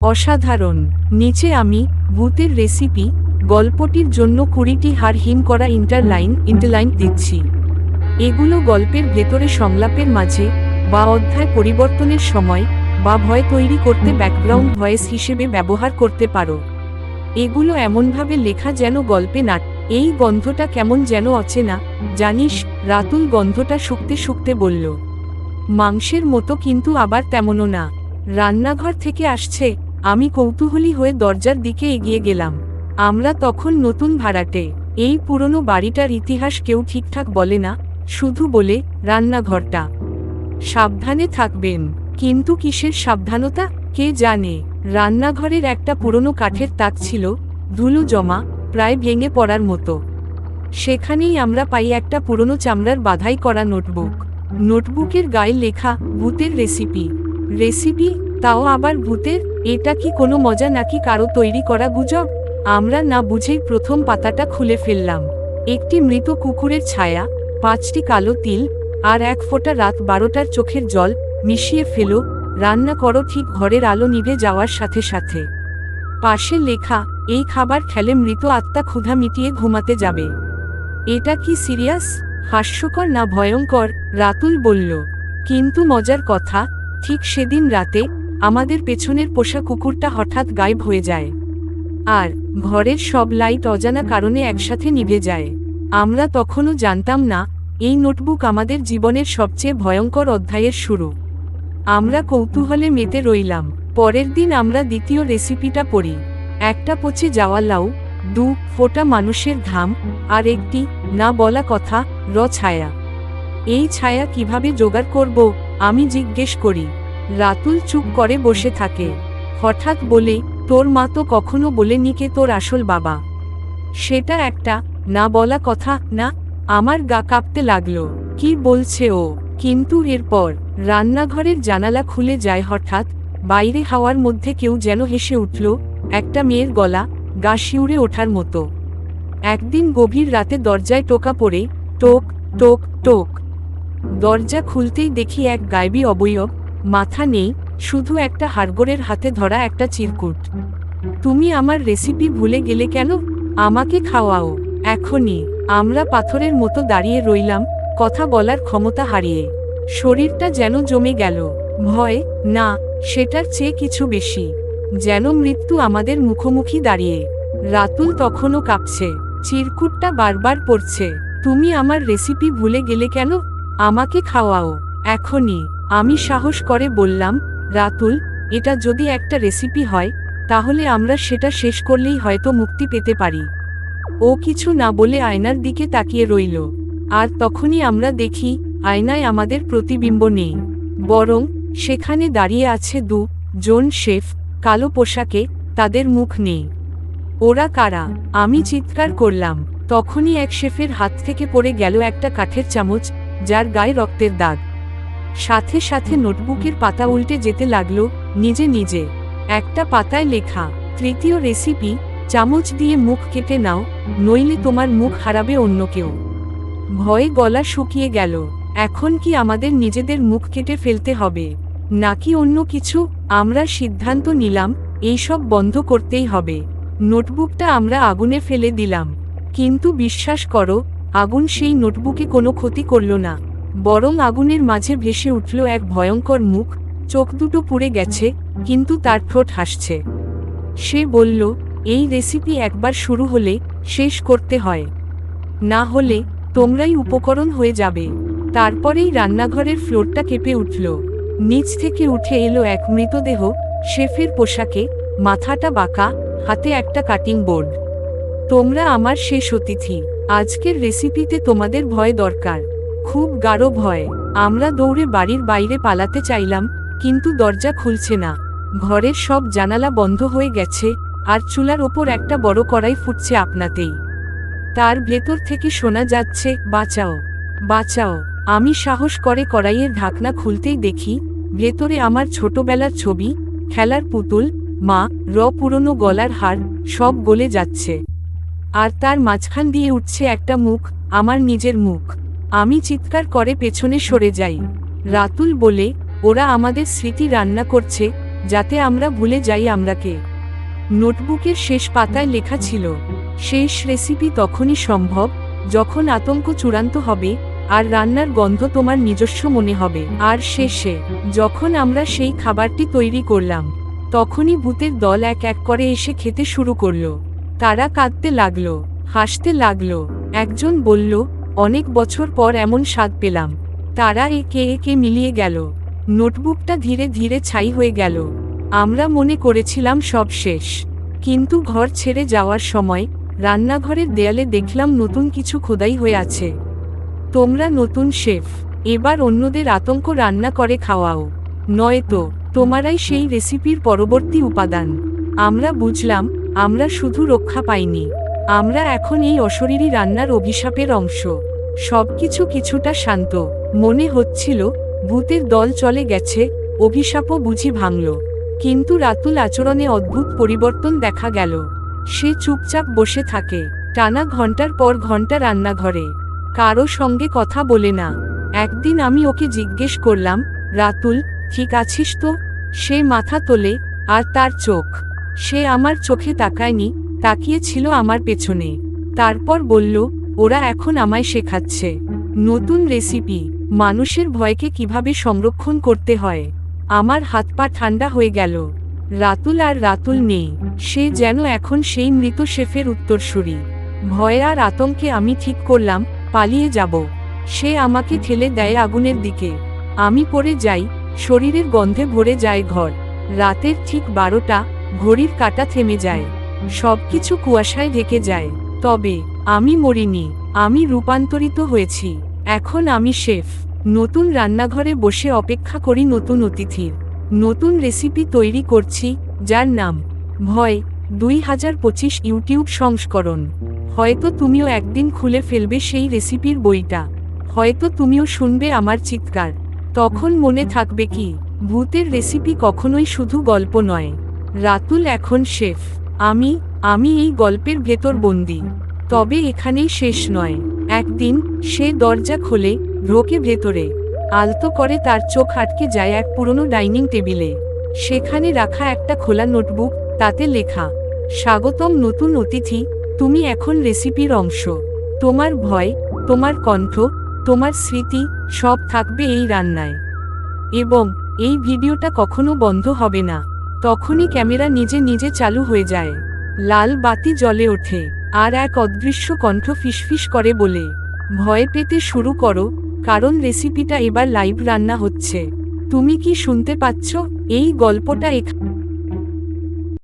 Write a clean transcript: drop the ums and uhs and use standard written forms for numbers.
অসাধারণ। নিচে আমি ভূতের রেসিপি গল্পটির জন্য 20টি হার হিম করা ইন্টারলাইন দিচ্ছি। এগুলো গল্পের ভেতরে সংলাপের মাঝে বা অধ্যায় পরিবর্তনের সময় বা ভয় তৈরি করতে ব্যাকগ্রাউন্ড ভয়েস হিসেবে ব্যবহার করতে পারো। এগুলো এমনভাবে লেখা যেন গল্পে না। এই গন্ধটা কেমন যেন অচেনা, জানিস? রাতুল গন্ধটা শুকতে শুকতে বলল। মাংসের মতো, কিন্তু আবার তেমনও না। রান্নাঘর থেকে আসছে। আমি কৌতূহলী হয়ে দরজার দিকে এগিয়ে গেলাম। আমরা তখন নতুন ভাড়াটে। এই পুরনো বাড়িটার ইতিহাস কেউ ঠিকঠাক বলে না, শুধু বলে রান্নাঘরটা সাবধানে থাকবেন। কিন্তু কিসের সাবধানতা কে জানে। রান্নাঘরের একটা পুরনো কাঠের তাক ছিল, ধুলো জমা, প্রায় ভেঙে পড়ার মতো। সেখানেই আমরা পাই একটা পুরনো চামড়ার বাধাই করা নোটবুক। নোটবুকের গায়ে লেখা ভূতের রেসিপি, তাও আবার ভূতের। এটা কি কোনো মজা নাকি কারো তৈরি করা গুজব? আমরা না বুঝেই প্রথম পাতাটা খুলে ফেললাম। একটি মৃত কুকুরের ছায়া, 5টি কালো তিল, আর 1 ফোঁটা রাত 12টার চোখের জল মিশিয়ে ফেলো, রান্না করো ঠিক ঘরের আলো নিভে যাওয়ার সাথে সাথে। পাশে লেখা, এই খাবার খেলে মৃত আত্মা ক্ষুধা মিটিয়ে ঘুমাতে যাবে। এটা কি সিরিয়াস? হাস্যকর না ভয়ঙ্কর? রাতুল বলল। কিন্তু মজার কথা, ঠিক সেদিন রাতে আমাদের পেছনের পোষা কুকুরটা হঠাৎ গায়েব হয়ে যায়। আর ঘরের সব লাইট অজানা কারণে একসাথে নিভে যায়। আমরা তখনও জানতাম না এই নোটবুক আমাদের জীবনের সবচেয়ে ভয়ঙ্কর অধ্যায়ের শুরু। আমরা কৌতূহলে মেতে রইলাম। পরের দিন আমরা দ্বিতীয় রেসিপিটা পড়ি। একটা পচে যাওয়া লাউ, 2 ফোঁটা মানুষের ঘাম, আর একটি না বলা কথা, ছায়া। এই ছায়া কিভাবে জোগাড় করব? আমি জিজ্ঞেস করি। রাতুল চুপ করে বসে থাকে। হঠাৎ বলে, তোর মা তো কখনো বলেনি কে তোর আসল বাবা? সেটা একটা না বলা কথা না? আমার গা কাঁপতে লাগলো। কি বলছে ও? কিন্তু এরপর রান্নাঘরের জানালা খুলে যায় হঠাৎ। বাইরে হাওয়ার মধ্যে কেউ যেন হেসে উঠল, একটা মেয়ের গলা, গা শিউরে ওঠার মতো। একদিন গভীর রাতে দরজায় টোকা পড়ে, টোক টোক টোক। দরজা খুলতেই দেখি এক গায়েবী অবয়ব, মাথা নেই, শুধু একটা হাড়গোড়ের হাতে ধরা একটা চিরকুট। তুমি আমার রেসিপি ভুলে গেলে কেন? আমাকে খাওয়াও এখনই। আমরা পাথরের মতো দাঁড়িয়ে রইলাম, কথা বলার ক্ষমতা হারিয়ে। শরীরটা যেন জমে গেল। ভয় না, সেটার চেয়ে কিছু বেশি। যেন মৃত্যু আমাদের মুখোমুখি দাঁড়িয়ে। রাতুল তখনও কাঁপছে। চিরকুটটা বারবার পড়ছে, তুমি আমার রেসিপি ভুলে গেলে কেন? আমাকে খাওয়াও এখনই। আমি সাহস করে বললাম, রাতুল, এটা যদি একটা রেসিপি হয়, তাহলে আমরা সেটা শেষ করলেই হয়তো মুক্তি পেতে পারি। ও কিছু না বলে আয়নার দিকে তাকিয়ে রইল। আর তখনই আমরা দেখি, আয়নায় আমাদের প্রতিবিম্ব নেই, বরং সেখানে দাঁড়িয়ে আছে 2 জন শেফ, কালো পোশাকে, তাদের মুখ নেই। ওরা কারা? আমি চিৎকার করলাম। তখনই এক শেফের হাত থেকে পড়ে গেল একটা কাঠের চামচ, যার গায়ে রক্তের দাগ। সাথে সাথে নোটবুকের পাতা উল্টে যেতে লাগলো নিজে নিজে। একটা পাতায় লেখা, 3য় রেসিপি, চামচ দিয়ে মুখ কেটে নাও, নইলে তোমার মুখ হারাবে অন্য কেউ। ভয়ে গলা শুকিয়ে গেল। এখন কি আমাদের নিজেদের মুখ কেটে ফেলতে হবে, নাকি অন্য কিছু? আমরা সিদ্ধান্ত নিলাম, এইসব বন্ধ করতেই হবে। নোটবুকটা আমরা আগুনে ফেলে দিলাম। কিন্তু বিশ্বাস করো, আগুন সেই নোটবুকে কোনো ক্ষতি করল না, বরং আগুনের মাঝে ভেসে উঠল এক ভয়ঙ্কর মুখ। চোখ দুটো পুড়ে গেছে, কিন্তু তার ঠোঁট হাসছে। সে বলল, এই রেসিপি একবার শুরু হলে শেষ করতে হয়, না হলে তোমরাই উপকরণ হয়ে যাবে। তারপরেই রান্নাঘরের ফ্লোরটা কেঁপে উঠল। নিচ থেকে উঠে এলো এক মৃতদেহ, শেফের পোশাকে, মাথাটা বাঁকা, হাতে একটা কাটিং বোর্ড। তোমরা আমার শেষ অতিথি। আজকের রেসিপিতে তোমাদের ভয় দরকার, খুব গাঢ় ভয়। আমরা দৌড়ে বাড়ির বাইরে পালাতে চাইলাম, কিন্তু দরজা খুলছে না। ঘরের সব জানালা বন্ধ হয়ে গেছে, আর চুলার ওপর একটা বড় কড়াই ফুটছে আপনাতেই। তার ভেতর থেকে শোনা যাচ্ছে, বাঁচাও বাঁচাও। আমি সাহস করে কড়াইয়ের ঢাকনা খুলতেই দেখি, ভেতরে আমার ছোটবেলার ছবি, খেলার পুতুল, মা, পুরনো গলার হার, সব গলে যাচ্ছে। আর তার মাঝখান দিয়ে উঠছে একটা মুখ, আমার নিজের মুখ। আমি চিৎকার করে পেছনে সরে যাই। রাতুল বলে, ওরা আমাদের স্মৃতি রান্না করছে, যাতে আমরা ভুলে যাই আমরাকে। নোটবুকের শেষ পাতায় লেখা ছিল, শেষ রেসিপি তখনই সম্ভব যখন আতঙ্ক চূড়ান্ত হবে আর রান্নার গন্ধ তোমার নিজস্ব মনে হবে। আর শেষে যখন আমরা সেই খাবারটি তৈরি করলাম, তখনই ভূতের দল এক এক করে এসে খেতে শুরু করলো। তারা কাঁদতে লাগলো, হাসতে লাগলো। একজন বলল, অনেক বছর পর এমন স্বাদ পেলাম। তারা একে একে মিলিয়ে গেল। নোটবুকটা ধীরে ধীরে ছাই হয়ে গেল। আমরা মনে করেছিলাম সব শেষ, কিন্তু ঘর ছেড়ে যাওয়ার সময় রান্নাঘরের দেয়ালে দেখলাম নতুন কিছু খোদাই হয়ে আছে। তোমরা নতুন শেফ, এবার অন্যদের আতঙ্ক রান্না করে খাওয়াও, নয়তো তোমারাই সেই রেসিপির পরবর্তী উপাদান। আমরা বুঝলাম আমরা শুধু রক্ষা পাইনি, আমরা এখন এই অশরীরী রান্নার অভিশাপের অংশ। সবকিছু কিছুটা শান্ত মনে হচ্ছিল, ভূতের দল চলে গেছে, অভিশাপও বুঝি ভাঙল। কিন্তু রাতুল আচরণে অদ্ভুত পরিবর্তন দেখা গেল। সে চুপচাপ বসে থাকে, টানা ঘন্টার পর ঘন্টা রান্নাঘরে, কারো সঙ্গে কথা বলে না। একদিন আমি ওকে জিজ্ঞেস করলাম, রাতুল, ঠিক আছিস তো? সে মাথা তোলে, আর তার চোখ, সে আমার চোখে তাকায়নি, তাকিয়েছিল আমার পেছনে। তারপর বলল, ওরা এখন আমায় শেখাচ্ছে নতুন রেসিপি, মানুষের ভয়কে কিভাবে সংরক্ষণ করতে হয়। আমার হাত পা ঠান্ডা হয়ে গেল। রাতুল আর রাতুল নেই, সে যেন এখন সেই মৃত শেফের উত্তরসূরি। ভয় আর আতঙ্কে আমি ঠিক করলাম পালিয়ে যাব। সে আমাকে ঠেলে দেয় আগুনের দিকে, আমি পড়ে যাই, শরীরের গন্ধে ভরে যায় ঘর। রাতের ঠিক 12টা, ঘড়ির কাঁটা থেমে যায়, সবকিছু কুয়াশায় ঢেকে যায়। তবে আমি মরিনি, আমি রূপান্তরিত হয়েছি। এখন আমি শেফ, নতুন রান্নাঘরে বসে অপেক্ষা করি নতুন অতিথির। নতুন রেসিপি তৈরি করছি, যার নাম ভয় 2025 ইউটিউব সংস্করণ। হয়তো তুমিও একদিন খুলে ফেলবে সেই রেসিপির বইটা, হয়তো তুমিও শুনবে আমার চিৎকার। তখন মনে থাকবে কি, ভূতের রেসিপি কখনোই শুধু গল্প নয়। রাতুল এখন শেফ, আমি এই গল্পের ভেতর বন্দি। তবে এখানেই শেষ নয়। একদিন সে দরজা খোলে, ঢোকে ভেতরে, আলতো করে তার চোখ আটকে যায় এক পুরনো ডাইনিং টেবিলে। সেখানে রাখা একটা খোলা নোটবুক, তাতে লেখা, স্বাগতম নতুন অতিথি, তুমি এখন রেসিপির অংশ। তোমার ভয়, তোমার কণ্ঠ, তোমার স্মৃতি, সব থাকবে এই রান্নায়। এবং এই ভিডিওটা কখনো বন্ধ হবে না। তখনই ক্যামেরা নিজে নিজে চালু হয়ে যায়, লাল বাতি জ্বলে ওঠে, আর এক অদৃশ্য কণ্ঠ ফিসফিস করে বলে, ভয় পেতে শুরু করো, কারণ রেসিপিটা এবার লাইভ রান্না হচ্ছে। তুমি কি শুনতে পাচ্ছ? এই গল্পটা